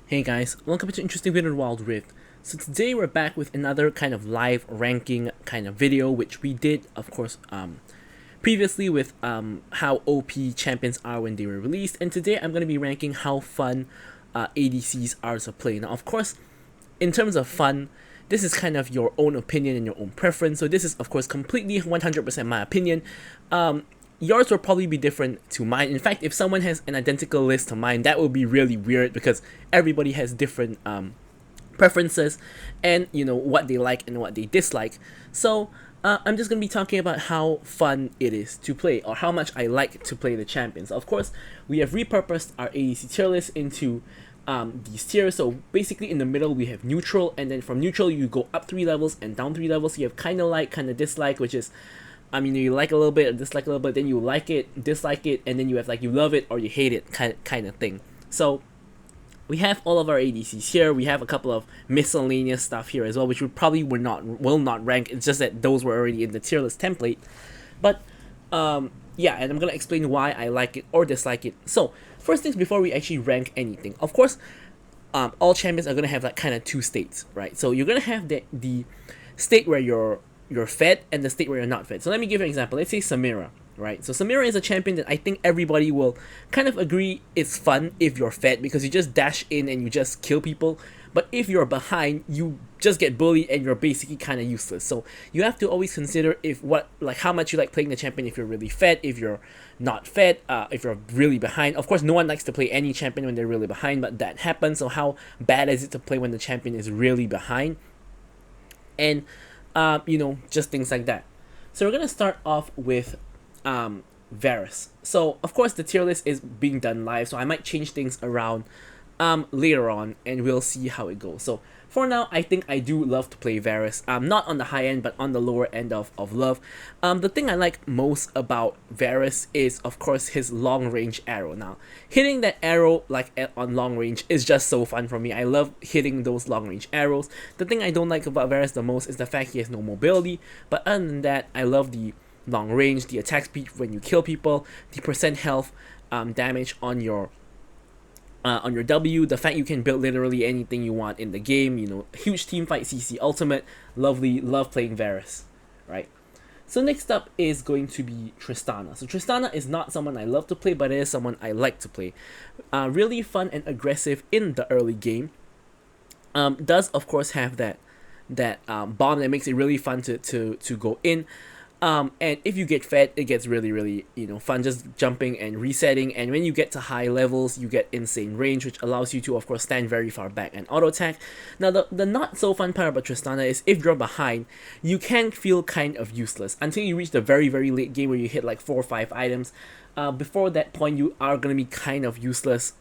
Hey guys, welcome to Interesting Video in Wild Rift. So today we're back with another kind of live ranking kind of video, which we did, of course, previously with how OP champions are when they were released, and today I'm going to be ranking how fun ADCs are to play. Now, of course, in terms of fun, this is kind of your own opinion and your own preference, so this is, of course, completely 100% my opinion. Yours will probably be different to mine. In fact, if someone has an identical list to mine, that would be really weird because everybody has different preferences and what they like and what they dislike. So I'm just going to be talking about how fun it is to play, or how much I like to play the champions. Of course, we have repurposed our ADC tier list into these tiers. So basically in the middle we have neutral, and then from neutral you go up 3 levels and down 3 levels. So you have kind of like, kind of dislike, which is you like a little bit or dislike a little bit, then you like it, dislike it, and then you have like you love it or you hate it kind of thing. So we have all of our ADCs here. We have a couple of miscellaneous stuff here as well, which we probably will not rank. It's just that those were already in the tier list template. But yeah, and I'm gonna explain why I like it or dislike it. So first things before we actually rank anything, of course, all champions are gonna have like kind of two states, right? So you're gonna have the state where you're fed and the state where you're not fed. So let me give you an example. Let's say Samira, right? So Samira is a champion that I think everybody will kind of agree is fun if you're fed, because you just dash in and you just kill people. But if you're behind, you just get bullied and you're basically kind of useless. So you have to always consider how much you like playing the champion. If you're really fed, if you're not fed, if you're really behind. Of course, no one likes to play any champion when they're really behind, but that happens. So how bad is it to play when the champion is really behind? And just things like that. So we're gonna start off with Varus. So of course the tier list is being done live, so I might change things around later on, and we'll see how it goes. So for now, I think I do love to play Varus. Not on the high end, but on the lower end of love. The thing I like most about Varus is, of course, his long range arrow. Now, hitting that arrow on long range is just so fun for me. I love hitting those long range arrows. The thing I don't like about Varus the most is the fact he has no mobility. But other than that, I love the long range, the attack speed when you kill people, the percent health damage on your W, the fact you can build literally anything you want in the game, huge team fight CC ultimate, lovely, love playing Varus, right? So next up is going to be Tristana. So Tristana is not someone I love to play, but it is someone I like to play. Really fun and aggressive in the early game. Does of course have that bomb that makes it really fun to go in. And if you get fed, it gets really fun, just jumping and resetting. And when you get to high levels, you get insane range, which allows you to, of course, stand very far back and auto attack. Now, the not so fun part about Tristana is if you're behind, you can feel kind of useless until you reach the very late game where you hit like 4 or 5 items. Before that point, you are going to be kind of useless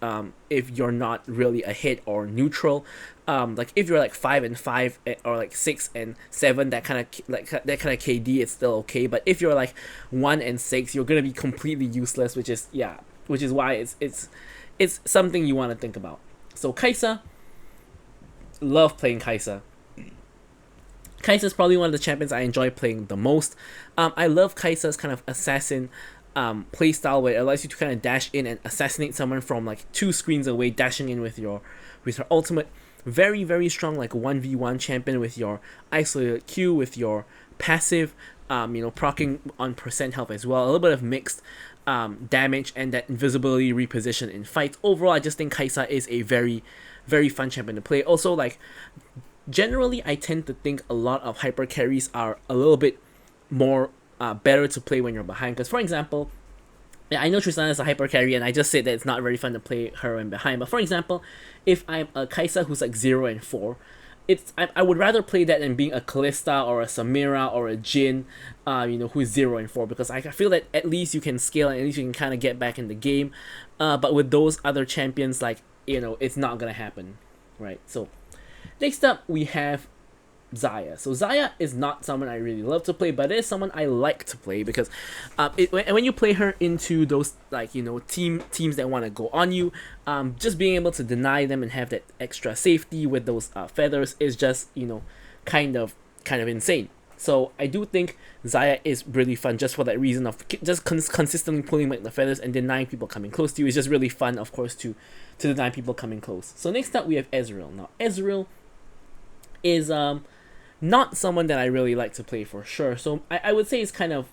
if you're not really a hit or neutral. Like if you're like 5 and 5 or like 6 and 7, that kind of KD, it's still okay. But if you're like 1 and 6, you're gonna be completely useless, which is why it's something you want to think about. So Kai'Sa, love playing Kai'Sa. Kai'Sa is probably one of the champions I enjoy playing the most. I love Kai'Sa's kind of assassin playstyle, where it allows you to kind of dash in and assassinate someone from like 2 screens away, dashing in with her ultimate. Very strong, like 1v1 champion with your isolated Q, with your passive, proccing on percent health as well. A little bit of mixed damage and that invisibility reposition in fights. Overall, I just think Kai'Sa is a very fun champion to play. Also, like, generally, I tend to think a lot of hyper carries are a little bit more better to play when you're behind. Because, for example, I know Tristana is a hyper carry, and I just said that it's not very fun to play her when behind. But for example, if I'm a Kai'Sa who's like 0 and 4, I would rather play that than being a Kalista or a Samira or a Jhin, who's 0 and 4, because I feel that at least you can scale and at least you can kind of get back in the game. But with those other champions, like, it's not gonna happen, right? So next up we have Xayah. So Xayah is not someone I really love to play, but it is someone I like to play because when you play her into those teams that want to go on you, just being able to deny them and have that extra safety with those feathers is just kind of insane. So I do think Zaya is really fun just for that reason of just consistently pulling back the feathers and denying people coming close to you. It's just really fun, of course, to deny people coming close. So next up we have Ezreal. Now Ezreal is not someone that I really like to play for sure. So I would say it's kind of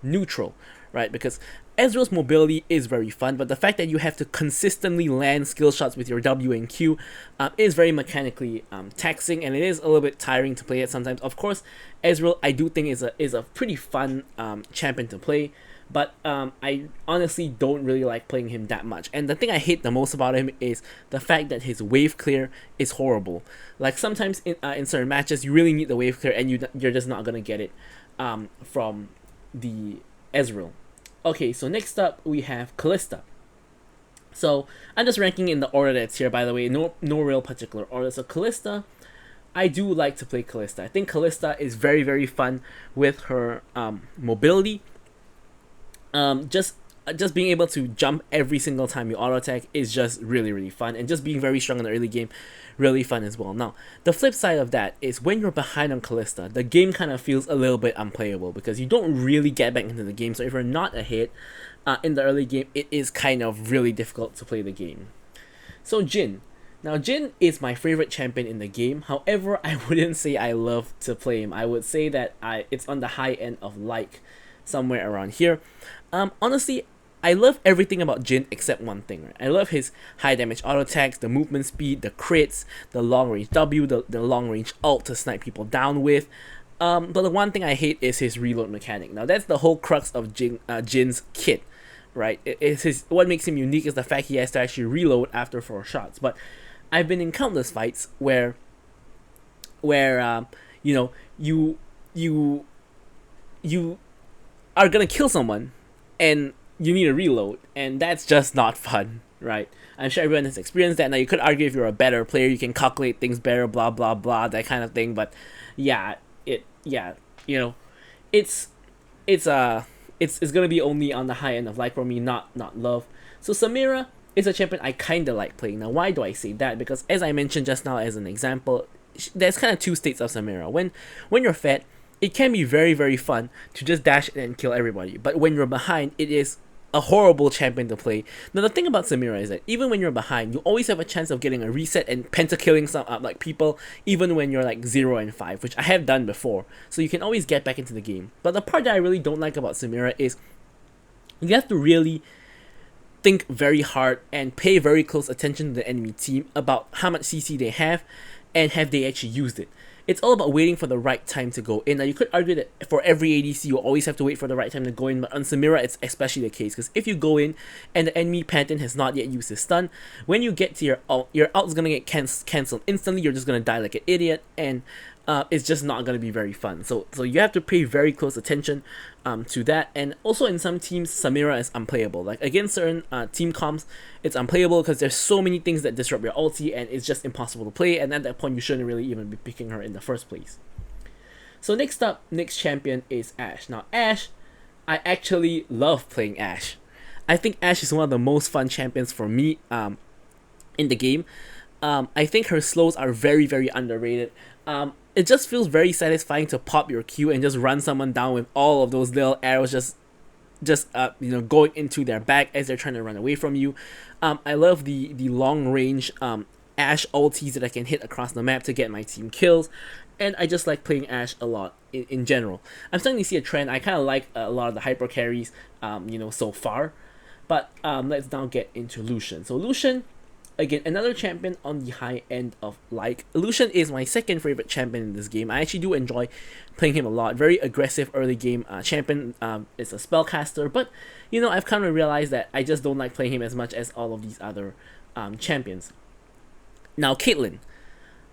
neutral, right? Because Ezreal's mobility is very fun, but the fact that you have to consistently land skill shots with your W and Q is very mechanically taxing, and it is a little bit tiring to play it sometimes. Of course, Ezreal I do think is a pretty fun champion to play, but I honestly don't really like playing him that much. And the thing I hate the most about him is the fact that his wave clear is horrible. Like sometimes in certain matches you really need the wave clear, and you're just not gonna get it from the Ezreal. Okay, so next up we have Kalista. So I'm just ranking in the order that's here, by the way, no real particular order. So Kalista, I do like to play Kalista. I think Kalista is very, very fun with her mobility. Just being able to jump every single time you auto attack is just really, really fun, and just being very strong in the early game, really fun as well. Now, the flip side of that is when you're behind on Kalista, the game kind of feels a little bit unplayable because you don't really get back into the game. So if you're not ahead in the early game, it is kind of really difficult to play the game. So Jhin. Now Jhin is my favorite champion in the game. However, I wouldn't say I love to play him. I would say that it's on the high end of like, somewhere around here. Honestly, I love everything about Jhin except one thing, right? I love his high damage auto attacks, the movement speed, the crits, the long range W, the long range ult to snipe people down with. But the one thing I hate is his reload mechanic. Now that's the whole crux of Jin's kit, right? What makes him unique is the fact he has to actually reload after 4 shots. But I've been in countless fights where you know, you are gonna kill someone and you need a reload, and that's just not fun, right? I'm sure everyone has experienced that. Now you could argue if you're a better player, you can calculate things better, blah blah blah, that kind of thing. But yeah, you know, it's gonna be only on the high end of like for me, not love. So Samira is a champion I kinda like playing. Now why do I say that? Because as I mentioned just now as an example, there's kind of 2 states of Samira. When you're fed, it can be very, very fun to just dash in and kill everybody. But when you're behind, it is a horrible champion to play. Now the thing about Samira is that even when you're behind, you always have a chance of getting a reset and pentakilling some like people, even when you're like 0 and 5, which I have done before. So you can always get back into the game. But the part that I really don't like about Samira is you have to really think very hard and pay very close attention to the enemy team about how much CC they have and have they actually used it. It's all about waiting for the right time to go in. Now you could argue that for every ADC you always have to wait for the right time to go in, but on Samira it's especially the case, because if you go in and the enemy Pantheon has not yet used his stun, when you get to your ult's gonna get cancelled instantly. You're just gonna die like an idiot, and it's just not gonna be very fun. So you have to pay very close attention to that. And also in some teams, Samira is unplayable. Like against certain team comps, it's unplayable because there's so many things that disrupt your ulti, and it's just impossible to play. And at that point, you shouldn't really even be picking her in the first place. So next champion is Ashe. Now Ashe, I actually love playing Ashe. I think Ashe is one of the most fun champions for me in the game. I think her slows are very, very underrated. It just feels very satisfying to pop your Q and just run someone down with all of those little arrows just going into their back as they're trying to run away from you. I love the long range Ashe ultis that I can hit across the map to get my team kills, and I just like playing Ashe a lot in general. I'm starting to see a trend. I kind of like a lot of the hyper carries so far, but let's now get into Lucian. So Lucian, again, another champion on the high end of like. Lucian is my second favorite champion in this game. I actually do enjoy playing him a lot. Very aggressive early game champion. Is a spellcaster, but I've kind of realized that I just don't like playing him as much as all of these other champions. Now Caitlyn,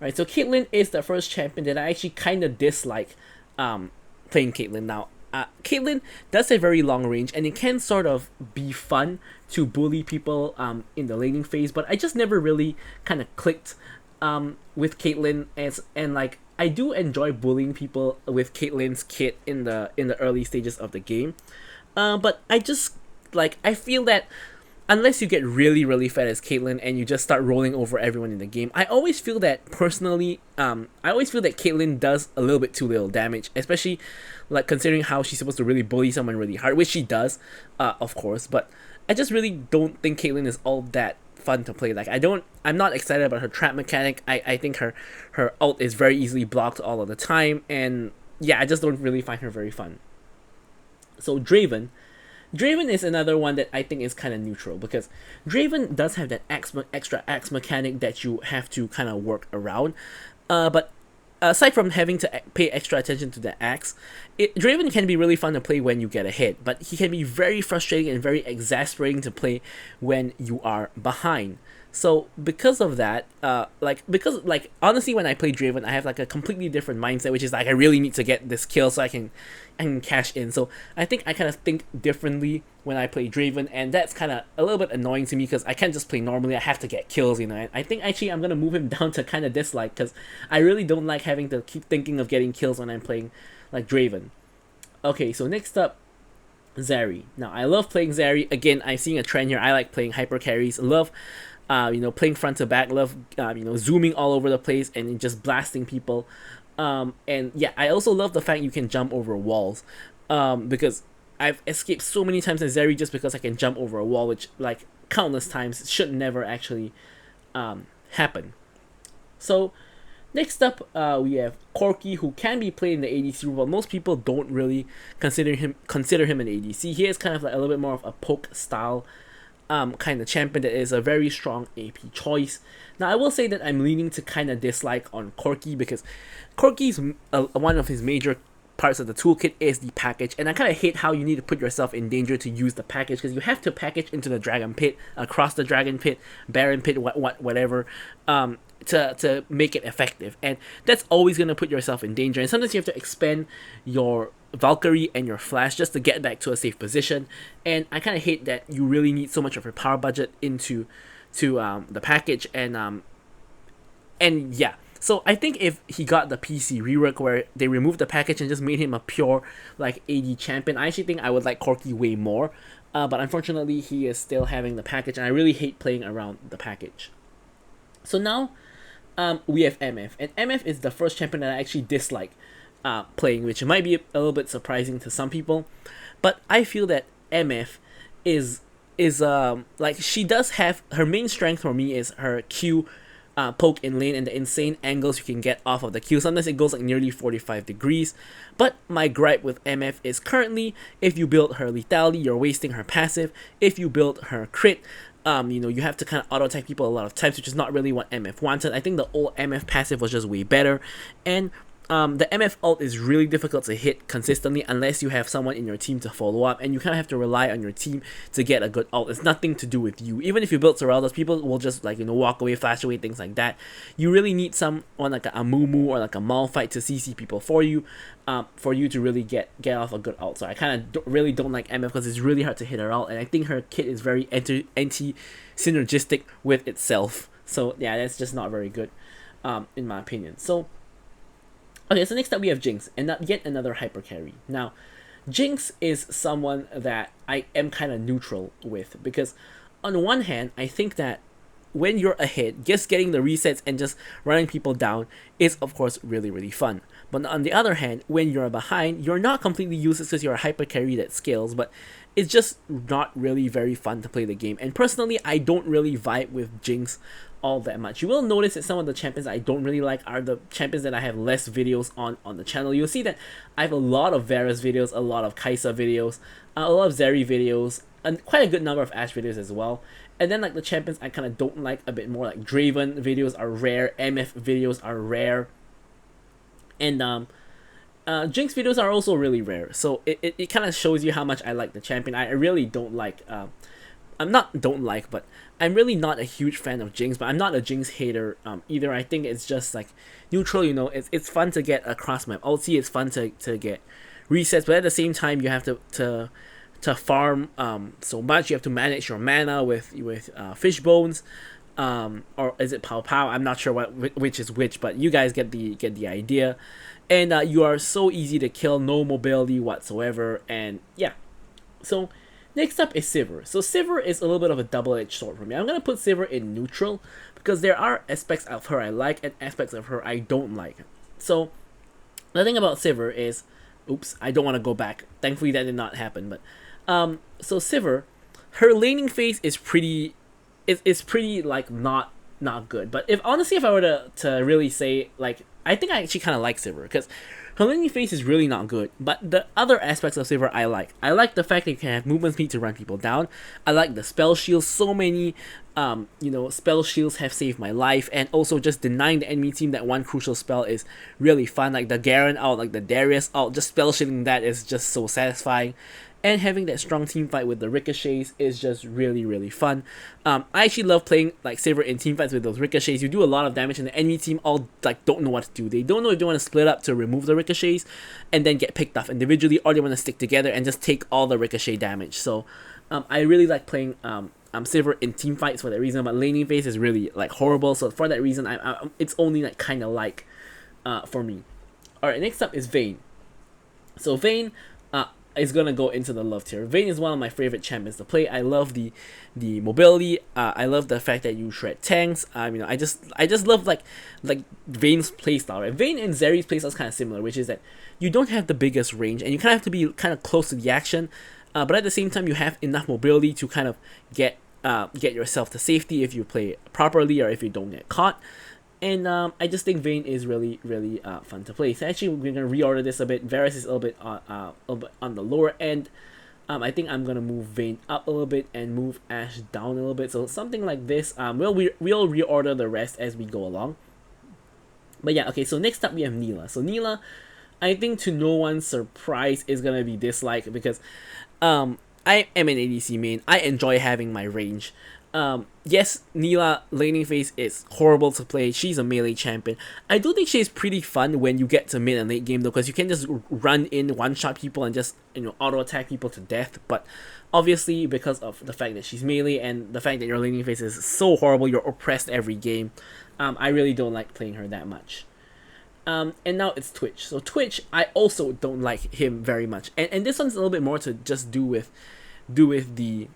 right? So Caitlyn is the first champion that I actually kind of dislike playing Caitlyn. Now Caitlyn does have very long range, and it can sort of be fun to bully people in the laning phase, but I just never really kind of clicked with Caitlyn, and like I do enjoy bullying people with Caitlyn's kit in the early stages of the game, but I just I feel that unless you get really really fat as Caitlyn and you just start rolling over everyone in the game. I always feel that personally, I always feel that Caitlyn does a little bit too little damage, especially like considering how she's supposed to really bully someone really hard, which she does, of course. But I just really don't think Caitlyn is all that fun to play. Like I'm not excited about her trap mechanic. I think her ult is very easily blocked all of the time, and yeah, I just don't really find her very fun. So Draven is another one that I think is kind of neutral, because Draven does have that extra axe mechanic that you have to kind of work around. But aside from having to pay extra attention to the axe, Draven can be really fun to play when you get a hit, but he can be very frustrating and very exasperating to play when you are behind. So because of that, because honestly, when I play Draven, I have like a completely different mindset, which is like I really need to get this kill so I can cash in. So I think I kind of think differently when I play Draven, and that's kind of a little bit annoying to me because I can't just play normally. I have to get kills, And I think actually I'm gonna move him down to kind of dislike, because I really don't like having to keep thinking of getting kills when I'm playing like Draven. Okay, so next up, Zeri. Now I love playing Zeri. Again, I'm seeing a trend here. I like playing hyper carries. Love playing front to back, love, zooming all over the place and just blasting people. And yeah, I also love the fact you can jump over walls, because I've escaped so many times in Zeri just because I can jump over a wall, which like countless times should never actually happen. So next up, we have Corki, who can be played in the ADC role, but most people don't really consider him an ADC. He is kind of like a little bit more of a poke style kind of champion that is a very strong AP choice. Now I will say that I'm leaning to kind of dislike on Corki, because Corki's one of his major parts of the toolkit is the package, and I kind of hate how you need to put yourself in danger to use the package, because you have to package into the dragon pit, across the dragon pit, baron pit, whatever, to make it effective, and that's always going to put yourself in danger, and sometimes you have to expend your Valkyrie and your flash just to get back to a safe position, and I kind of hate that you really need so much of your power budget into the package, and yeah. So I think if he got the PC rework where they removed the package and just made him a pure like AD champion, I actually think I would like Corki way more. But unfortunately, he is still having the package, and I really hate playing around the package. So now, we have MF, and MF is the first champion that I actually dislike playing, which might be a little bit surprising to some people, but I feel that MF is like, she does have her main strength for me is her Q poke in lane and the insane angles you can get off of the Q. Sometimes it goes like nearly 45 degrees. But my gripe with MF is currently, if you build her lethality, you're wasting her passive. If you build her crit, you have to kind of auto attack people a lot of times, which is not really what MF wanted. I think the old MF passive was just way better, and the MF ult is really difficult to hit consistently unless you have someone in your team to follow up, and you kind of have to rely on your team to get a good ult. It's nothing to do with you. Even if you build Seraldas, people will just walk away, flash away, things like that. You really need someone like a Amumu or like a Malphite to CC people for you to really get off a good ult. So I kind of really don't like MF because it's really hard to hit her ult, and I think her kit is very anti-synergistic with itself. So yeah, that's just not very good, in my opinion. So okay, so next up we have Jinx, and yet another hyper carry. Now, Jinx is someone that I am kind of neutral with, because on one hand, I think that when you're ahead, just getting the resets and just running people down is of course really, really fun. But on the other hand, when you're behind, you're not completely useless because you're a hyper carry that scales, but it's just not really very fun to play the game. And personally, I don't really vibe with Jinx all that much. You will notice that some of the champions I don't really like are the champions that I have less videos on the channel. You'll see that I have a lot of Varus videos, a lot of Kai'Sa videos, a lot of Zeri videos, and quite a good number of Ashe videos as well. And then like the champions I kind of don't like a bit more, like Draven videos are rare, MF videos are rare, and Jinx videos are also really rare. So it kind of shows you how much I like the champion. I really don't like but I'm really not a huge fan of Jinx, but I'm not a Jinx hater either. I think it's just like neutral, it's fun to get across map ulti, it's fun to get resets, but at the same time you have to farm so much. You have to manage your mana with fish bones, or is it Pow Pow? I'm not sure which is which, but you guys get the idea. And you are so easy to kill, no mobility whatsoever, and yeah. So Next up is Sivir. So Sivir is a little bit of a double-edged sword for me. I'm gonna put Sivir in neutral because there are aspects of her I like and aspects of her I don't like. So the thing about Sivir is, oops, I don't want to go back. Thankfully that did not happen. But so Sivir, her laning phase is pretty, is pretty like not good. But if honestly, if I were to really say, like, I think I actually kind of like Sivir because her laning phase is really not good, but the other aspects of Sivir I like. I like the fact that you can have movement speed to run people down. I like the spell shields. So many, spell shields have saved my life, and also just denying the enemy team that one crucial spell is really fun. Like the Garen ult, like the Darius ult, just spell shielding that is just so satisfying. And having that strong team fight with the ricochets is just really fun. I actually love playing like Sivir in team fights with those ricochets. You do a lot of damage and the enemy team all like don't know what to do. They don't know if they want to split up to remove the ricochets and then get picked off individually, or they want to stick together and just take all the ricochet damage. So I really like playing Sivir in team fights for that reason, but laning phase is really like horrible. So for that reason, it's only like kind of like for me. Alright, next up is Vayne. So Vayne is gonna go into the love tier. Vayne is one of my favorite champions to play. I love the mobility. I love the fact that you shred tanks. I just love like Vayne's playstyle. Right? Vayne and Zeri's playstyle is kind of similar, which is that you don't have the biggest range and you kind of have to be kind of close to the action, but at the same time you have enough mobility to kind of get yourself to safety if you play properly or if you don't get caught. And I just think Vayne is really fun to play. So actually we're gonna reorder this a bit. Varus is a little bit on the lower end. I think I'm gonna move Vayne up a little bit and move Ashe down a little bit. So something like this. We'll reorder the rest as we go along. But yeah, okay. So next up we have Nilah. So Nilah, I think to no one's surprise, is gonna be disliked because I am an ADC main. I enjoy having my range. Yes, Nilah laning phase is horrible to play. She's a melee champion. I do think she's pretty fun when you get to mid and late game though, because you can just run in, one-shot people and just auto attack people to death. But obviously because of the fact that she's melee and the fact that your laning phase is so horrible, you're oppressed every game, I really don't like playing her that much. And now it's Twitch. So Twitch, I also don't like him very much. And this one's a little bit more to just do with the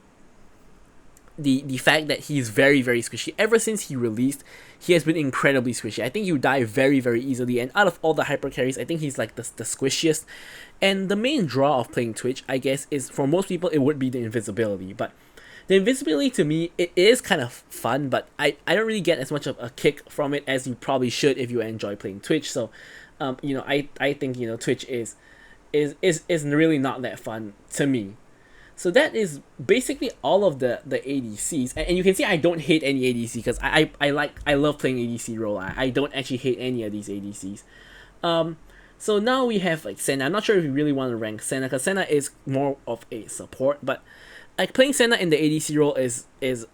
fact that he's very squishy. Ever since he released, he has been incredibly squishy. I think you die very easily, and out of all the hyper carries, I think he's like the squishiest. And the main draw of playing Twitch, I guess, is for most people it would be the invisibility. But the invisibility to me, it is kind of fun, but I don't really get as much of a kick from it as you probably should if you enjoy playing Twitch. So I think Twitch is really not that fun to me. So that is basically all of the ADCs, and you can see I don't hate any ADC because I love playing ADC role. I don't actually hate any of these ADCs. So now we have like Senna. I'm not sure if we really want to rank Senna because Senna is more of a support, but like playing Senna in the ADC role is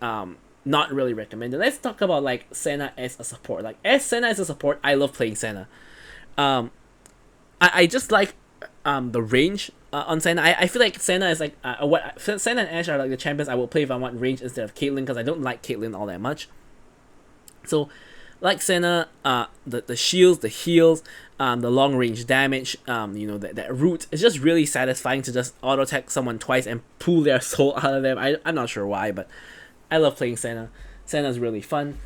not really recommended. Let's talk about like Senna as a support. Like as Senna as a support, I love playing Senna. I just like the range on Senna. I feel like Senna is like Senna and Ashe are like the champions I will play if I want range instead of Caitlyn, because I don't like Caitlyn all that much. So like Senna, the shields, the heals, the long range damage, that root is just really satisfying to just auto attack someone twice and pull their soul out of them. I'm not sure why, but I love playing Senna. Senna's really fun.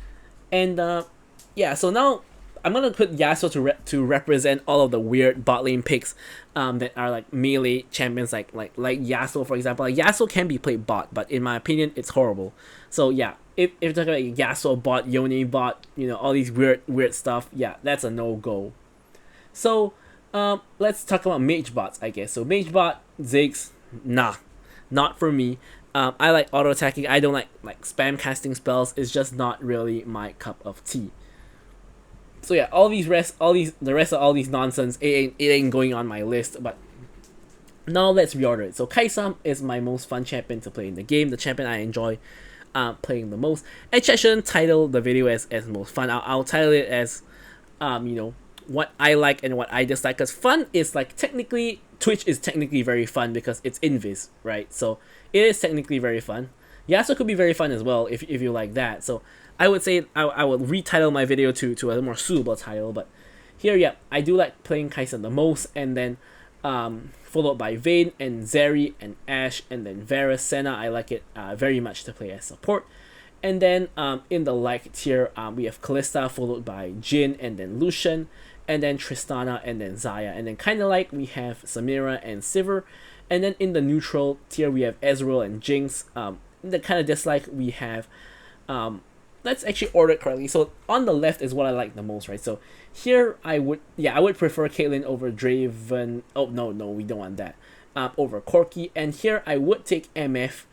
And yeah, so now I'm gonna put Yasuo to represent all of the weird bot lane picks that are like melee champions, like Yasuo for example. Like Yasuo can be played bot, but in my opinion, it's horrible. So yeah, if you're talking about Yasuo bot, Yone bot, all these weird stuff, yeah, that's a no go. So let's talk about mage bots, I guess. So mage bot, Ziggs, nah, not for me. I like auto attacking. I don't like spam casting spells. It's just not really my cup of tea. So yeah, the rest of all these nonsense, it ain't going on my list. But now let's reorder it. So Kaisam is my most fun champion to play in the game, the champion I enjoy playing the most. Actually, I shouldn't title the video as most fun. I'll title it as what I like and what I dislike. Because fun is like technically, Twitch is technically very fun because it's invis, right? So it is technically very fun. Yasuo could be very fun as well if you like that. So I would say I will retitle my video to a more suitable title, but here, yeah, I do like playing Kaisa the most, and then followed by Vayne and Zeri and Ashe, and then Varus, Senna. I like it very much to play as support. And then in the like tier, we have Kalista, followed by Jhin, and then Lucian, and then Tristana, and then Xayah. And then kind of like, we have Samira and Sivir. And then in the neutral tier, we have Ezreal and Jinx. The kind of dislike, we have... let's actually order it correctly. So on the left is what I like the most, right? So here I would prefer Caitlyn over Draven. Oh, no, we don't want that. Over Corki. And here I would take MF.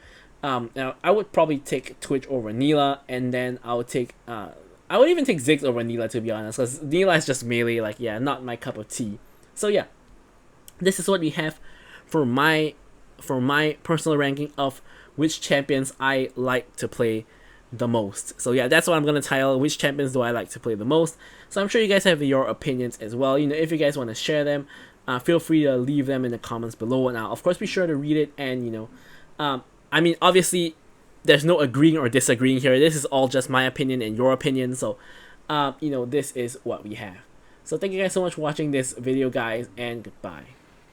Now I would probably take Twitch over Neela, and then I would take I would even take Ziggs over Neela, to be honest, because Neela is just melee, like, yeah, not my cup of tea. So yeah, this is what we have for my personal ranking of which champions I like to play the most. So yeah, that's what I'm gonna title, which champions do I like to play the most. So I'm sure you guys have your opinions as well. You know, if you guys want to share them, feel free to leave them in the comments below, and I'll of course be sure to read it. And you know, I mean, obviously there's no agreeing or disagreeing here. This is all just my opinion and your opinion. So you know, this is what we have. So thank you guys so much for watching this video, guys, and goodbye.